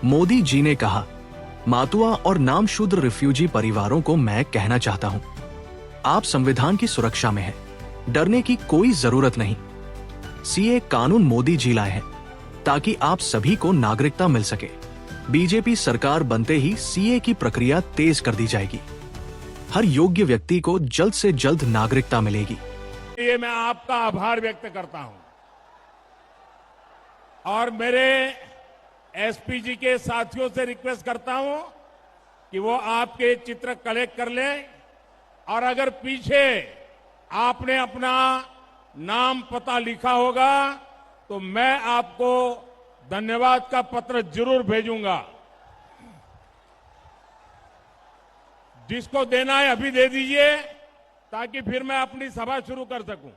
मोदी जी ने कहा, मातुआ और नामशूद्र रिफ्यूजी परिवारों को मैं कहना चाहता हूं, आप संविधान की सुरक्षा में हैं, डरने की कोई जरूरत नहीं। सीए कानून मोदी जी लाए हैं ताकि आप सभी को नागरिकता मिल सके। बीजेपी सरकार बनते ही सीए की प्रक्रिया तेज कर दी जाएगी। हर योग्य व्यक्ति को जल्द से जल्द नागरिकता मिलेगी। ये मैं आपका आभार व्यक्त करता हूं और मेरे एसपीजी के साथियों से रिक्वेस्ट करता हूं कि वो आपके चित्र कलेक्ट कर लें और अगर पीछे आपने अपना नाम पता लिखा होगा तो मैं आपको धन्यवाद का पत्र जरूर भेजूंगा। जिसको देना है अभी दे दीजिए ताकि फिर मैं अपनी सभा शुरू कर सकूं।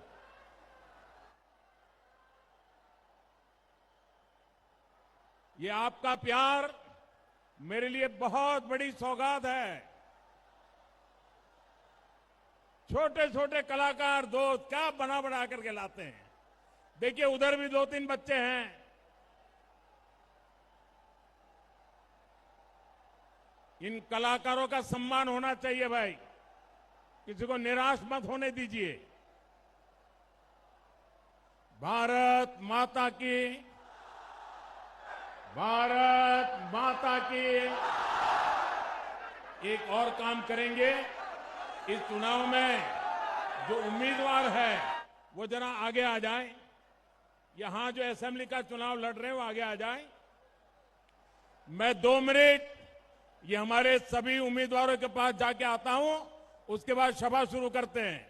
ये आपका प्यार मेरे लिए बहुत बड़ी सौगात है। छोटे छोटे कलाकार दोस्त क्या बना बना करके लाते हैं। देखिए उधर भी 2-3 बच्चे हैं। इन कलाकारों का सम्मान होना चाहिए भाई, किसी को निराश मत होने दीजिए। भारत माता की, भारत माता की। एक और काम करेंगे, इस चुनाव में जो उम्मीदवार है वो जरा आगे आ जाए। यहां जो असेंबली का चुनाव लड़ रहे हैं वो आगे आ जाए। मैं 2 मिनट ये हमारे सभी उम्मीदवारों के पास जाके आता हूं, उसके बाद सभा शुरू करते हैं।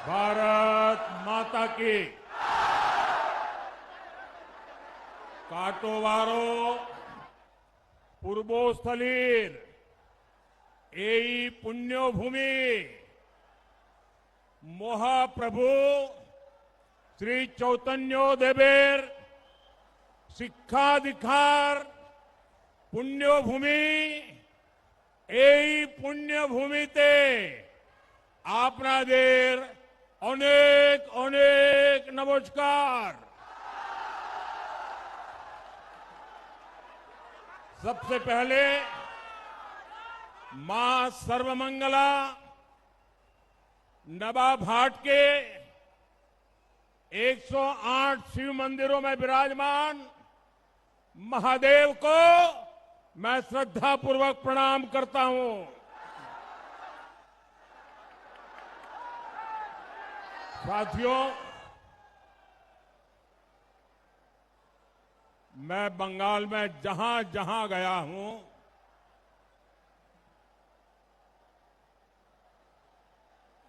भारत माता की। काटोवारो पूर्वोस्थलीर एई पुण्यभूमि महाप्रभु श्री चैतन्य देवेर शिक्षा दीक्षार पुण्यभूमि এই পুণ্যভূমিতে আপনাদের অনেক অনেক নমস্কার। सबसे पहले मां सर्वमंगला नवाभाट के 108 शिव मंदिरों में विराजमान महादेव को मैं श्रद्धापूर्वक प्रणाम करता हूं। साथियों, मैं बंगाल में जहां जहां गया हूं,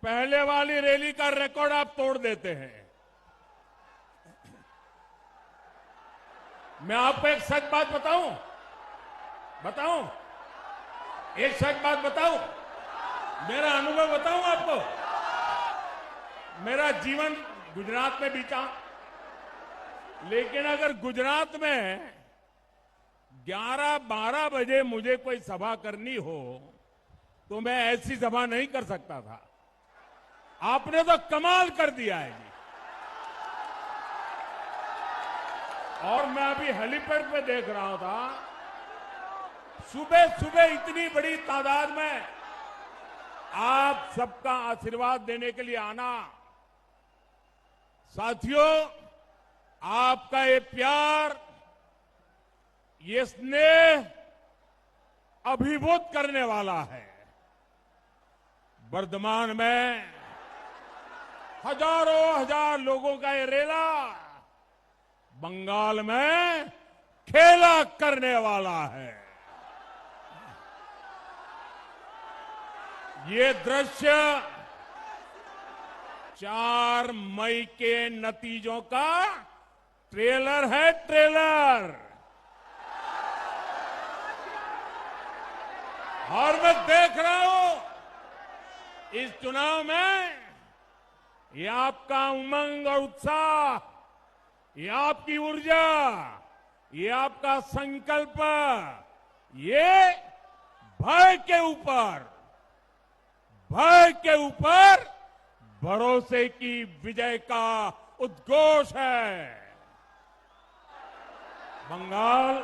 पहले वाली रैली का रिकॉर्ड आप तोड़ देते हैं। मैं आपको एक सच बात बताऊं, एक सच बात बताऊं, मेरा अनुभव बताऊं आपको। मेरा जीवन गुजरात में बीता, लेकिन अगर गुजरात में 11-12 बजे मुझे कोई सभा करनी हो तो मैं ऐसी सभा नहीं कर सकता था। आपने तो कमाल कर दिया है जी। और मैं अभी हेलीपैड पे देख रहा था, सुबह सुबह इतनी बड़ी तादाद में आप सबका आशीर्वाद देने के लिए आना। साथियों, आपका ये प्यार, ये स्नेह अभिभूत करने वाला है। वर्धमान में हजारों हजार लोगों का ये रेला, बंगाल में खेला करने वाला है। ये दृश्य 4 मई के नतीजों का ट्रेलर है, ट्रेलर। और मैं देख रहा हूं इस चुनाव में ये आपका उमंग और उत्साह, ये आपकी ऊर्जा, ये आपका संकल्प, ये भय के ऊपर भरोसे की विजय का उद्घोष है। बंगाल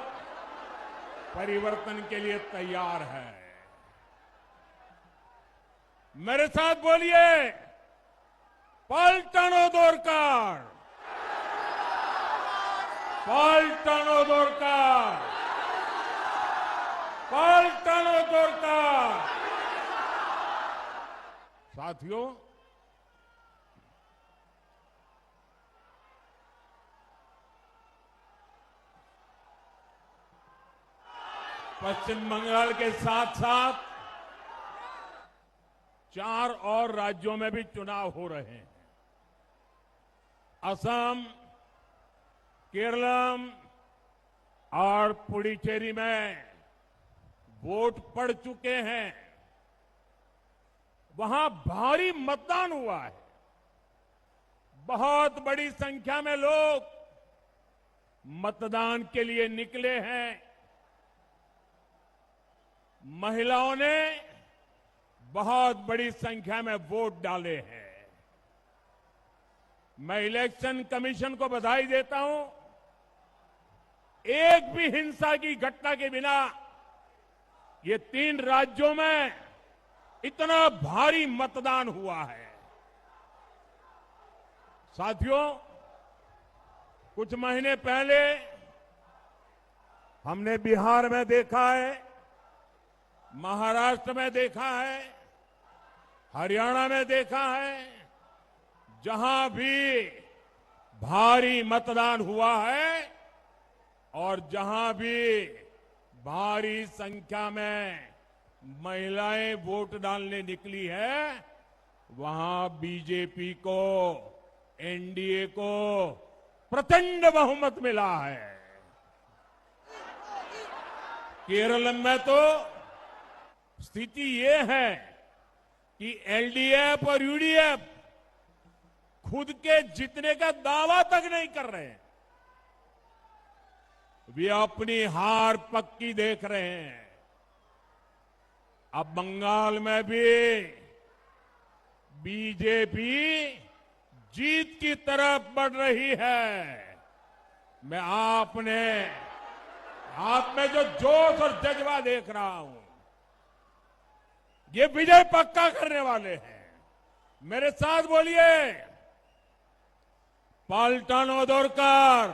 परिवर्तन के लिए तैयार है। मेरे साथ बोलिए, पलटनो दोरकार, पलटनो दोरकार, पलटनो दोरकार। साथियों, पश्चिम बंगाल के साथ साथ 4 और राज्यों में भी चुनाव हो रहे हैं। असम, केरलम और पुडुचेरी में वोट पड़ चुके हैं। वहां भारी मतदान हुआ है। बहुत बड़ी संख्या में लोग मतदान के लिए निकले हैं। महिलाओं ने बहुत बड़ी संख्या में वोट डाले हैं। मैं इलेक्शन कमीशन को बधाई देता हूं। एक भी हिंसा की घटना के बिना ये 3 राज्यों में इतना भारी मतदान हुआ है। साथियों, कुछ महीने पहले हमने बिहार में देखा है, महाराष्ट्र में देखा है, हरियाणा में देखा है, जहां भी भारी मतदान हुआ है और जहां भी भारी संख्या में महिलाएं वोट डालने निकली है, वहां बीजेपी को, एनडीए को प्रचंड बहुमत मिला है। केरल में तो स्थिति ये है कि एलडीएफ और यूडीएफ खुद के जीतने का दावा तक नहीं कर रहे हैं। वे अपनी हार पक्की देख रहे हैं। अब बंगाल में भी बीजेपी जीत की तरफ बढ़ रही है। मैं आप में जो जोश और जज्बा देख रहा हूं, ये विजय पक्का करने वाले हैं। मेरे साथ बोलिए, पलटनो दोरकार,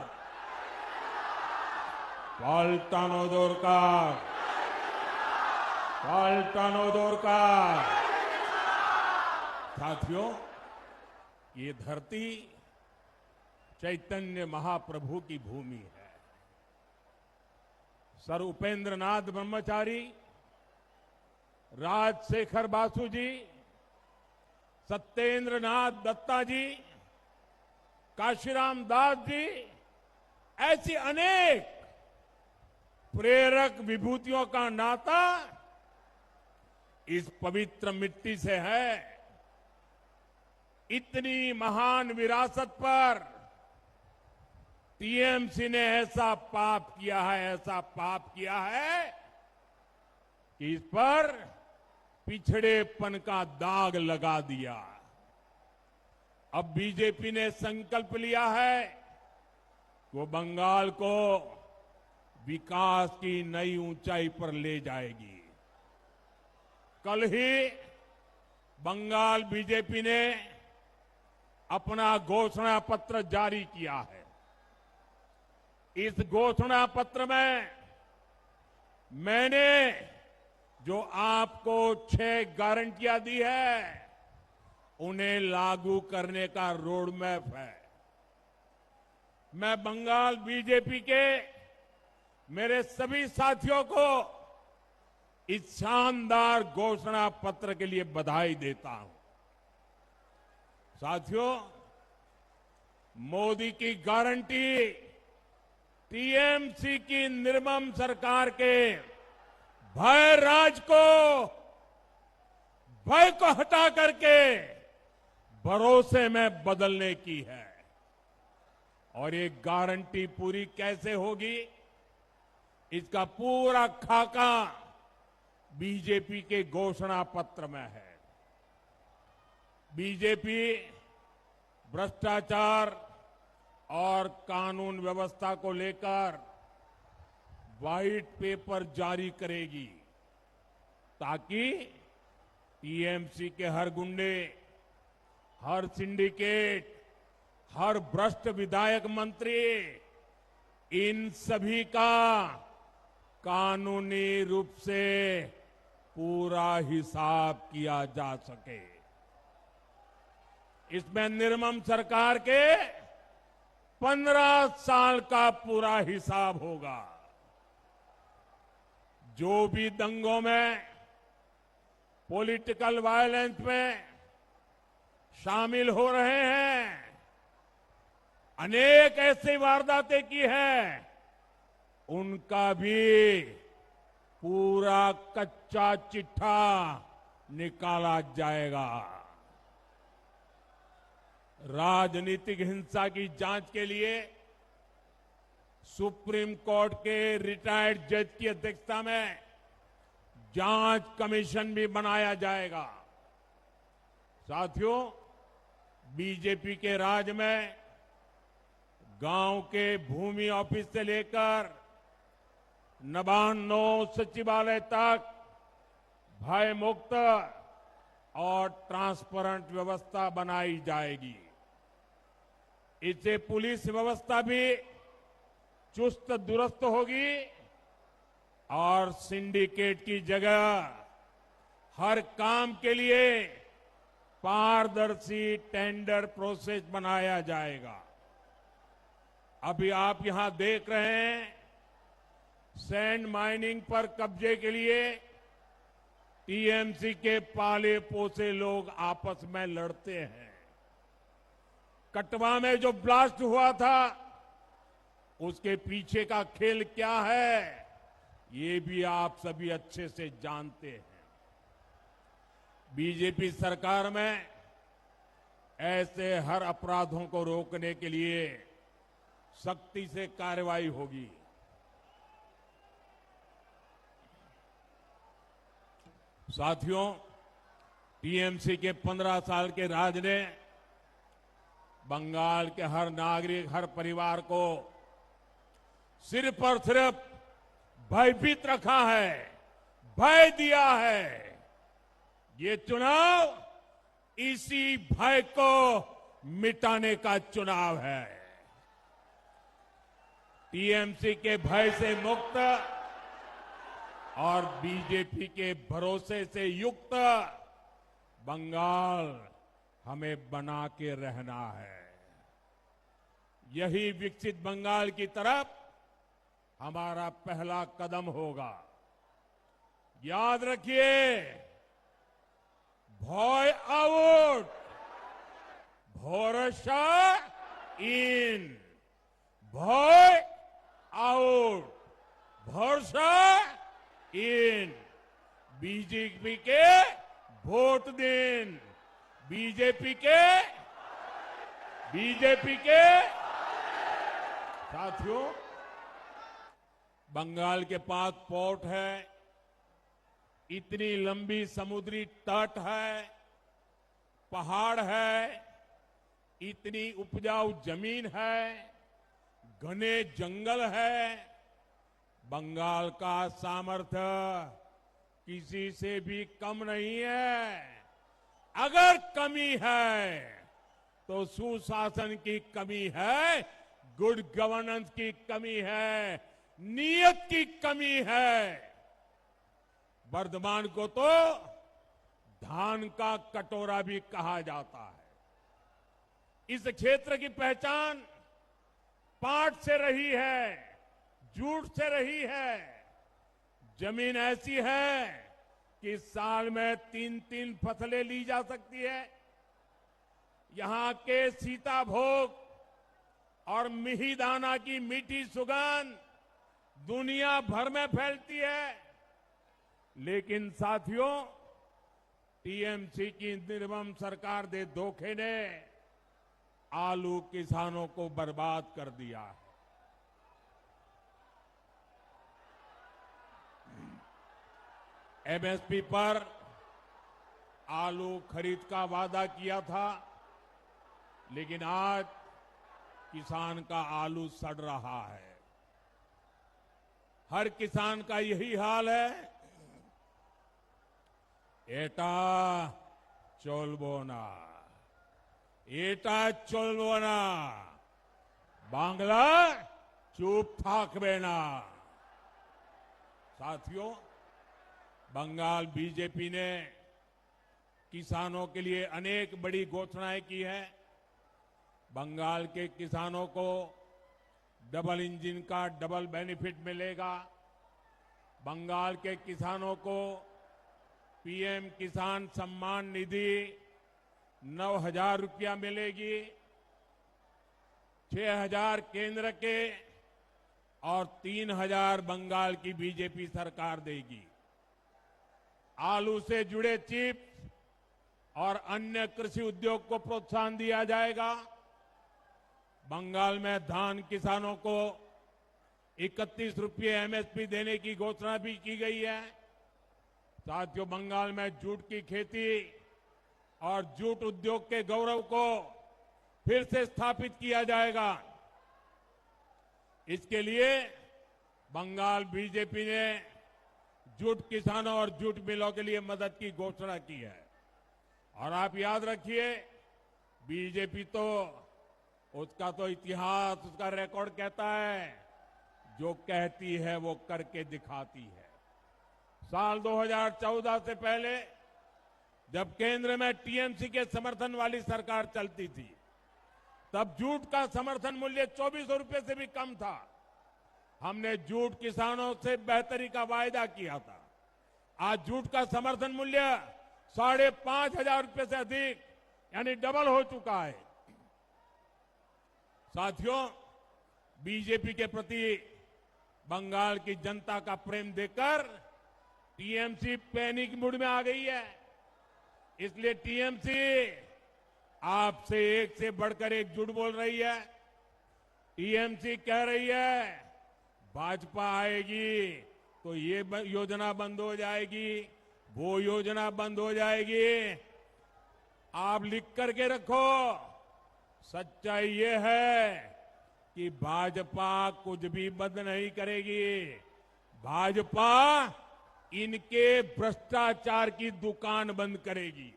पलटनो दोरकार, पलटनो दोरकार। साथियों, ये धरती चैतन्य महाप्रभु की भूमि है। सर उपेंद्र नाथ ब्रह्मचारी, राजशेखर बासु जी, सत्येंद्र नाथ दत्ता जी, काशीराम दास जी, ऐसी अनेक प्रेरक विभूतियों का नाता इस पवित्र मिट्टी से है। इतनी महान विरासत पर टीएमसी ने ऐसा पाप किया है कि इस पर पिछड़ेपन का दाग लगा दिया। अब बीजेपी ने संकल्प लिया है कि वो बंगाल को विकास की नई ऊंचाई पर ले जाएगी। कल ही बंगाल बीजेपी ने अपना घोषणा पत्र जारी किया है। इस घोषणा पत्र में मैंने जो आपको 6 गारंटियां दी है, उन्हें लागू करने का रोड मैप है। मैं बंगाल बीजेपी के मेरे सभी साथियों को इस शानदार घोषणा पत्र के लिए बधाई देता हूं। साथियों, मोदी की गारंटी, टीएमसी की निर्मम सरकार के भय राज को, भय को हटा करके भरोसे में बदलने की है। और ये गारंटी पूरी कैसे होगी, इसका पूरा खाका बीजेपी के घोषणा पत्र में है। बीजेपी भ्रष्टाचार और कानून व्यवस्था को लेकर व्हाइट पेपर जारी करेगी ताकि टीएमसी के हर गुंडे, हर सिंडिकेट, हर भ्रष्ट विधायक मंत्री, इन सभी का कानूनी रूप से पूरा हिसाब किया जा सके। इसमें निर्मम सरकार के 15 साल का पूरा हिसाब होगा। जो भी दंगों में, पॉलिटिकल वायलेंस में शामिल हो रहे हैं, अनेक ऐसी वारदातें की है, उनका भी पूरा कच्चा चिट्ठा निकाला जाएगा। राजनीतिक हिंसा की जांच के लिए सुप्रीम कोर्ट के रिटायर्ड जज की अध्यक्षता में जांच कमीशन भी बनाया जाएगा। साथियों, बीजेपी के राज में गांव के भूमि ऑफिस से लेकर नबान्नो सचिवालय तक भय मुक्त और ट्रांसपेरेंट व्यवस्था बनाई जाएगी। इससे पुलिस व्यवस्था भी चुस्त दुरुस्त होगी और सिंडिकेट की जगह हर काम के लिए पारदर्शी टेंडर प्रोसेस बनाया जाएगा। अभी आप यहां देख रहे हैं, सैंड माइनिंग पर कब्जे के लिए टीएमसी के पाले पोसे लोग आपस में लड़ते हैं। कटवा में जो ब्लास्ट हुआ था, उसके पीछे का खेल क्या है, ये भी आप सभी अच्छे से जानते हैं। बीजेपी सरकार में ऐसे हर अपराधों को रोकने के लिए सख्ती से कार्रवाई होगी। साथियों, टीएमसी के 15 साल के राज ने बंगाल के हर नागरिक, हर परिवार को सिर्फ और सिर्फ भयभीत रखा है, भय दिया है। ये चुनाव इसी भय को मिटाने का चुनाव है। टीएमसी के भय से मुक्त और बीजेपी के भरोसे से युक्त बंगाल हमें बना के रहना है। यही विकसित बंगाल की तरफ हमारा पहला कदम होगा। याद रखिए, भय आउट, भरोसा इन। भय आउट, भरोसा इन। बीजेपी के वोट दिन, बीजेपी के साथियों, बंगाल के पास पोर्ट है, इतनी लंबी समुद्री तट है, पहाड़ है, इतनी उपजाऊ जमीन है, घने जंगल है। बंगाल का सामर्थ्य किसी से भी कम नहीं है। अगर कमी है तो सुशासन की कमी है, गुड गवर्नेंस की कमी है, नीयत की कमी है। वर्धमान को तो धान का कटोरा भी कहा जाता है। इस क्षेत्र की पहचान पाट से रही है, झूठ से रही है। जमीन ऐसी है कि साल में 3-3 फसलें ली जा सकती है। यहां के सीताभोग और मिहिदाना की मीठी सुगंध दुनिया भर में फैलती है। लेकिन साथियों, टीएमसी की निर्मम सरकार दे धोखे ने आलू किसानों को बर्बाद कर दिया है। एमएसपी पर आलू खरीद का वादा किया था, लेकिन आज किसान का आलू सड़ रहा है। हर किसान का यही हाल है। एटा चोलबोना, एटा चोलबोना, बांग्ला चुप थाकबेना। साथियों, बंगाल बीजेपी ने किसानों के लिए अनेक बड़ी घोषणाएं की है। बंगाल के किसानों को डबल इंजन का डबल बेनिफिट मिलेगा। बंगाल के किसानों को पीएम किसान सम्मान निधि 9,000 रुपया मिलेगी। 6,000 केंद्र के और 3,000 बंगाल की बीजेपी सरकार देगी। आलू से जुड़े चिप्स और अन्य कृषि उद्योग को प्रोत्साहन दिया जाएगा। बंगाल में धान किसानों को 31 रुपये एमएसपी देने की घोषणा भी की गई है। साथियों, बंगाल में जूट की खेती और जूट उद्योग के गौरव को फिर से स्थापित किया जाएगा। इसके लिए बंगाल बीजेपी ने जूट किसानों और जूट मिलों के लिए मदद की घोषणा की है। और आप याद रखिए, बीजेपी तो उसका तो इतिहास, उसका रिकॉर्ड कहता है, जो कहती है वो करके दिखाती है। साल 2014 से पहले जब केंद्र में टीएमसी के समर्थन वाली सरकार चलती थी, तब जूट का समर्थन मूल्य 2400 रुपये से भी कम था। हमने जूट किसानों से बेहतरी का वायदा किया था। आज जूट का समर्थन मूल्य 5,500 रुपये से अधिक, यानी डबल हो चुका है। साथियों, बीजेपी के प्रति बंगाल की जनता का प्रेम देखकर टीएमसी पैनिक मूड में आ गई है। इसलिए टीएमसी आपसे एक से बढ़कर एक झूठ बोल रही है। टीएमसी कह रही है भाजपा आएगी तो ये योजना बंद हो जाएगी, वो योजना बंद हो जाएगी। आप लिख करके रखो, सच्चाई ये है कि भाजपा कुछ भी बंद नहीं करेगी। भाजपा इनके भ्रष्टाचार की दुकान बंद करेगी,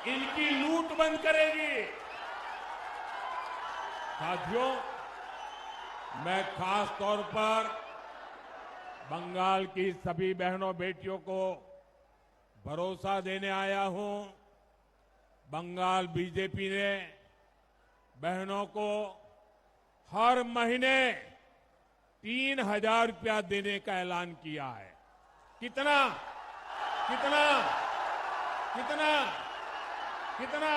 इनकी लूट बंद करेगी। साथियों, मैं खास तौर पर बंगाल की सभी बहनों बेटियों को भरोसा देने आया हूं। बंगाल बीजेपी ने बहनों को हर महीने 3,000 रुपया देने का ऐलान किया है। कितना कितना कितना कितना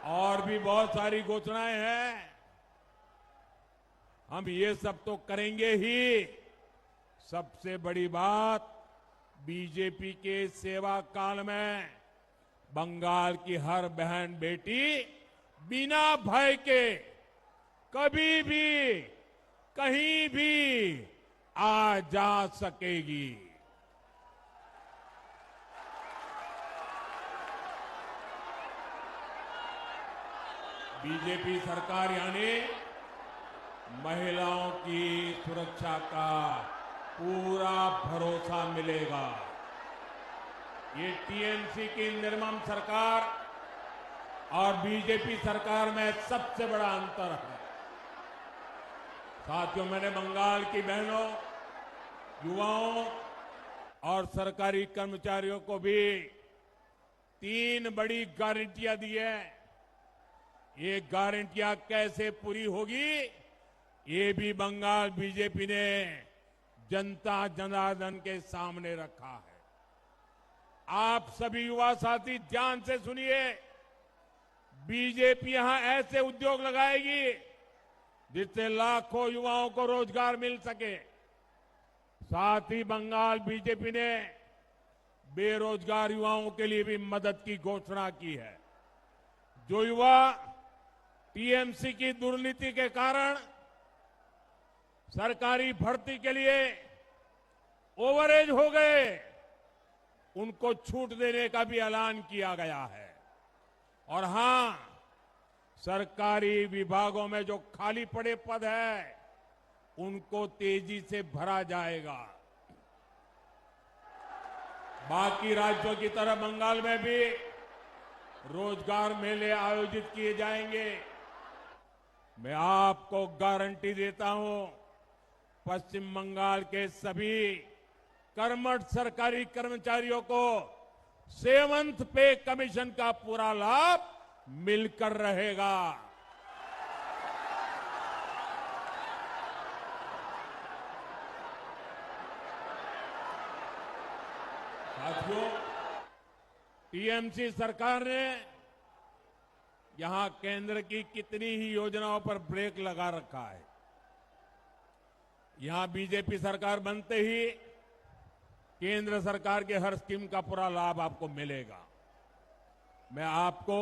और भी बहुत सारी घोषणाएं हैं। हम ये सब तो करेंगे ही। सबसे बड़ी बात, बीजेपी के सेवा काल में बंगाल की हर बहन बेटी बिना भय के कभी भी कहीं भी आ जा सकेगी। बीजेपी सरकार यानी महिलाओं की सुरक्षा का पूरा भरोसा मिलेगा। ये टीएमसी की निर्मम सरकार और बीजेपी सरकार में सबसे बड़ा अंतर है। साथियों, मैंने बंगाल की बहनों, युवाओं और सरकारी कर्मचारियों को भी 3 बड़ी गारंटियां दी है। ये गारंटियां कैसे पूरी होगी, ये भी बंगाल बीजेपी ने जनता जनार्दन के सामने रखा है। आप सभी युवा साथी ध्यान से सुनिए। बीजेपी यहां ऐसे उद्योग लगाएगी जिससे लाखों युवाओं को रोजगार मिल सके। साथ ही बंगाल बीजेपी ने बेरोजगार युवाओं के लिए भी मदद की घोषणा की है। जो युवा टीएमसी की दुर्नीति के कारण सरकारी भर्ती के लिए ओवरेज हो गए, उनको छूट देने का भी ऐलान किया गया है। और हां, सरकारी विभागों में जो खाली पड़े पद है उनको तेजी से भरा जाएगा। बाकी राज्यों की तरह बंगाल में भी रोजगार मेले आयोजित किए जाएंगे। मैं आपको गारंटी देता हूं, पश्चिम बंगाल के सभी कर्मठ सरकारी कर्मचारियों को 7th पे कमीशन का पूरा लाभ मिलकर रहेगा। साथियों, टीएमसी सरकार ने यहां केंद्र की कितनी ही योजनाओं पर ब्रेक लगा रखा है। यहां बीजेपी सरकार बनते ही केंद्र सरकार के हर स्कीम का पूरा लाभ आपको मिलेगा। मैं आपको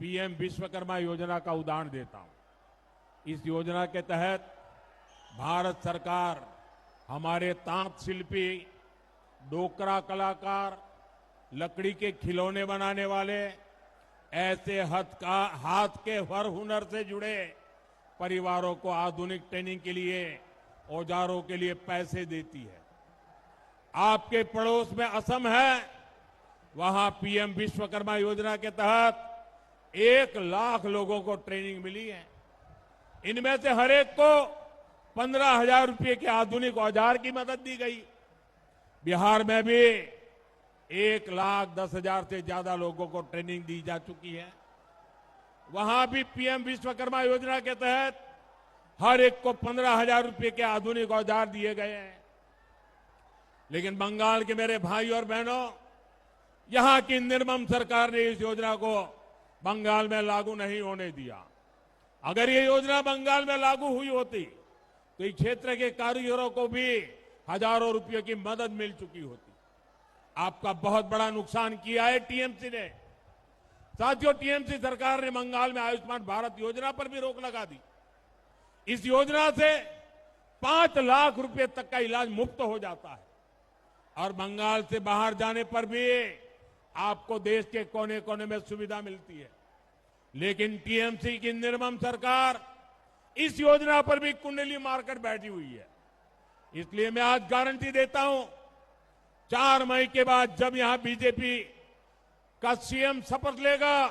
पीएम विश्वकर्मा योजना का उदाहरण देता हूं। इस योजना के तहत भारत सरकार हमारे तांत शिल्पी, डोकरा कलाकार, लकड़ी के खिलौने बनाने वाले, ऐसे हाथ के हर हुनर से जुड़े परिवारों को आधुनिक ट्रेनिंग के लिए, औजारों के लिए पैसे देती है। आपके पड़ोस में असम है, वहां पीएम विश्वकर्मा योजना के तहत 1 लाख लोगों को ट्रेनिंग मिली है। इनमें से हर एक को 15,000 रुपए के आधुनिक औजार की मदद दी गई। बिहार में भी 1,10,000 से ज्यादा लोगों को ट्रेनिंग दी जा चुकी है। वहां भी पीएम विश्वकर्मा योजना के तहत हर एक को 15,000 रुपए के आधुनिक औजार दिए गए हैं। लेकिन बंगाल के मेरे भाई और बहनों, यहां की निर्मम सरकार ने इस योजना को बंगाल में लागू नहीं होने दिया। अगर ये योजना बंगाल में लागू हुई होती तो इस क्षेत्र के कारीगरों को भी हजारों रुपयों की मदद मिल चुकी होती। आपका बहुत बड़ा नुकसान किया है टीएमसी ने। साथियों, टीएमसी सरकार ने बंगाल में आयुष्मान भारत योजना पर भी रोक लगा दी। इस योजना से 5 लाख रुपए तक का इलाज मुफ्त हो जाता है और बंगाल से बाहर जाने पर भी आपको देश के कोने कोने में सुविधा मिलती है। लेकिन टीएमसी की निर्मम सरकार इस योजना पर भी कुंडली मारकर बैठी हुई है। इसलिए मैं आज गारंटी देता हूं, 4 मई के बाद जब यहां बीजेपी का सीएम शपथ लेगा,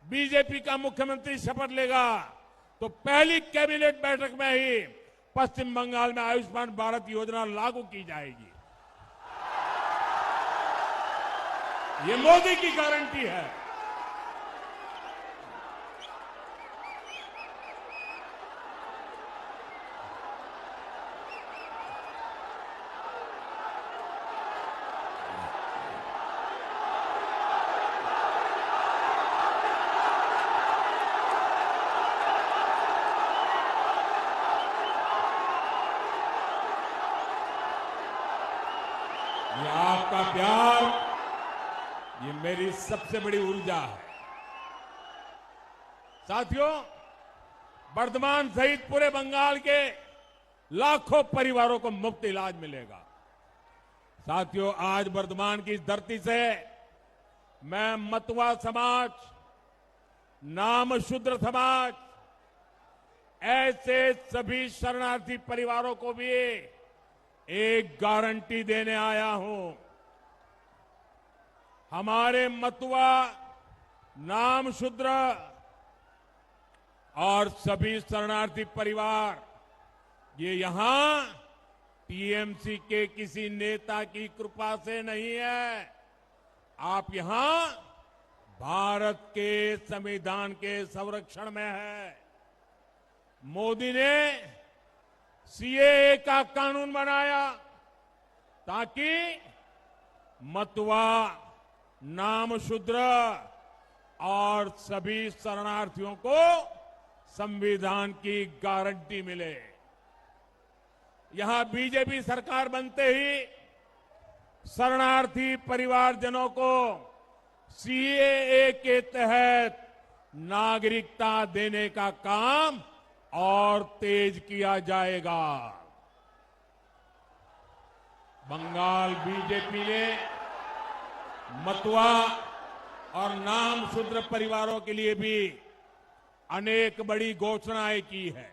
बीजेपी का मुख्यमंत्री शपथ लेगा, तो पहली कैबिनेट बैठक में ही पश्चिम बंगाल में आयुष्मान भारत योजना लागू की जाएगी। ये मोदी की गारंटी है। ये आपका प्यार, ये मेरी सबसे बड़ी ऊर्जा है। साथियों, वर्धमान सहित पूरे बंगाल के लाखों परिवारों को मुफ्त इलाज मिलेगा। साथियों, आज वर्धमान की इस धरती से मैं मतुआ समाज, नाम शूद्र समाज, ऐसे सभी शरणार्थी परिवारों को भी एक गारंटी देने आया हूं। हमारे मतुआ, नाम शूद्र और सभी शरणार्थी परिवार ये यहां टीएमसी के किसी नेता की कृपा से नहीं है। आप यहां भारत के संविधान के संरक्षण में है। मोदी ने सीएए का कानून बनाया ताकि मतवा, नामशूद्र और सभी शरणार्थियों को संविधान की गारंटी मिले। यहां बीजेपी सरकार बनते ही शरणार्थी परिवारजनों को सीएए के तहत नागरिकता देने का काम और तेज किया जाएगा। बंगाल बीजेपी ने मतवा और नामशूद्र परिवारों के लिए भी अनेक बड़ी घोषणाएं की है।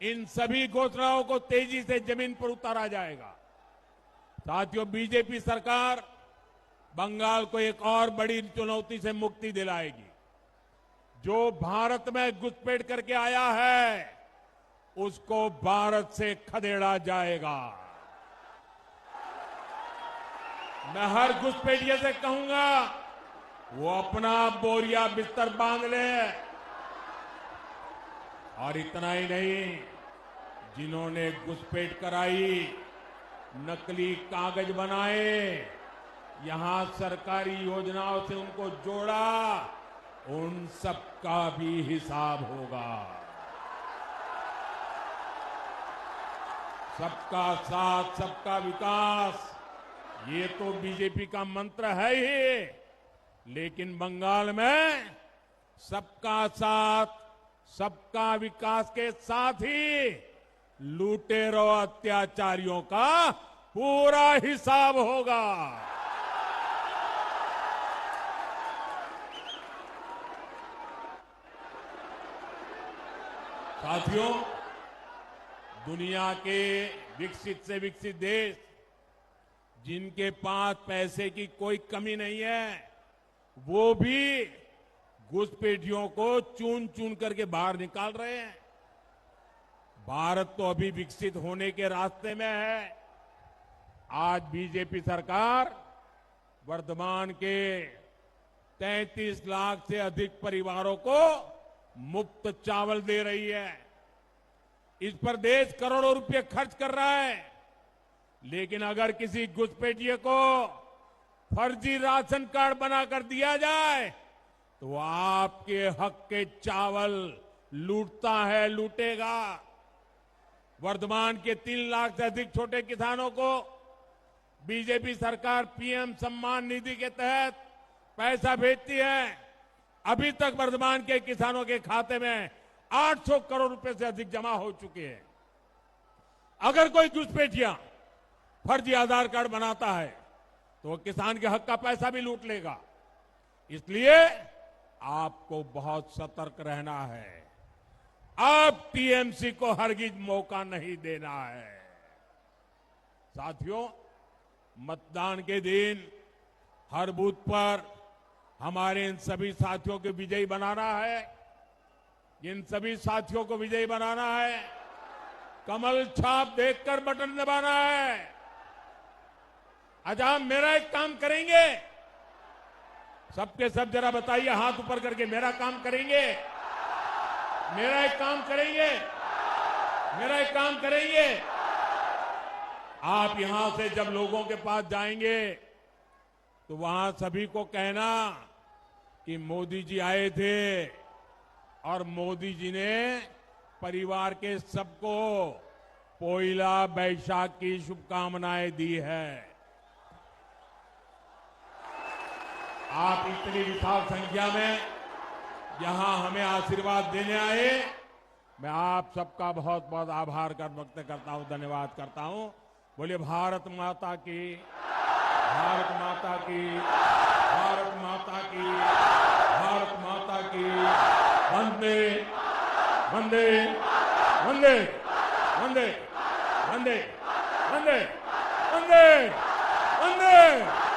इन सभी घोषणाओं को तेजी से जमीन पर उतारा जाएगा। साथियों, बीजेपी सरकार बंगाल को एक और बड़ी चुनौती से मुक्ति दिलाएगी। जो भारत में घुसपैठ करके आया है उसको भारत से खदेड़ा जाएगा। मैं हर घुसपैठिए से कहूंगा वो अपना बोरिया बिस्तर बांध ले। और इतना ही नहीं, जिन्होंने घुसपैठ कराई, नकली कागज बनाए, यहां सरकारी योजनाओं से उनको जोड़ा, उन सबका भी हिसाब होगा। सबका साथ, सबका विकास, ये तो बीजेपी का मंत्र है ही, लेकिन बंगाल में सबका साथ, सबका विकास के साथ ही लुटेरों, अत्याचारियों का पूरा हिसाब होगा। साथियों, दुनिया के विकसित से विकसित देश जिनके पास पैसे की कोई कमी नहीं है, वो भी घुसपैठियों को चुन चुन करके बाहर निकाल रहे हैं। भारत तो अभी विकसित होने के रास्ते में है। आज बीजेपी सरकार वर्तमान के 33 लाख से अधिक परिवारों को मुफ्त चावल दे रही है। इस पर देश करोड़ों रुपए खर्च कर रहा है। लेकिन अगर किसी घुसपैठिए को फर्जी राशन कार्ड बनाकर दिया जाए तो आपके हक के चावल लूटता है, लूटेगा। वर्तमान के 3 लाख से अधिक छोटे किसानों को बीजेपी सरकार पीएम सम्मान निधि के तहत पैसा भेजती है। अभी तक वर्तमान के किसानों के खाते में 800 करोड़ रुपए से अधिक जमा हो चुके हैं। अगर कोई घुसपैठिया फर्जी आधार कार्ड बनाता है तो वो किसान के हक का पैसा भी लूट लेगा। इसलिए आपको बहुत सतर्क रहना है। अब टीएमसी को हरगिज मौका नहीं देना है। साथियों, मतदान के दिन हर बूथ पर हमारे इन सभी साथियों को विजयी बनाना है। इन सभी साथियों को विजयी बनाना है। कमल छाप देखकर बटन दबाना है। आज आप मेरा एक काम करेंगे, सबके सब जरा बताइए हाथ ऊपर करके, मेरा काम करेंगे, मेरा एक काम करेंगे, मेरा एक काम करेंगे। आप यहां से जब लोगों के पास जाएंगे तो वहां सभी को कहना कि मोदी जी आए थे और मोदी जी ने परिवार के सबको पोइला बैशाख की शुभकामनाएं दी है। आप इतनी विशाल संख्या में यहां हमें आशीर्वाद देने आए, मैं आप सबका बहुत बहुत आभार व्यक्त करता हूं, धन्यवाद करता हूं। बोलिए भारत माता की, भारत माता की, भारत माता की, भारत माता की। वंदे वंदे वंदे वंदे वंदे वंदे वंदे वंदे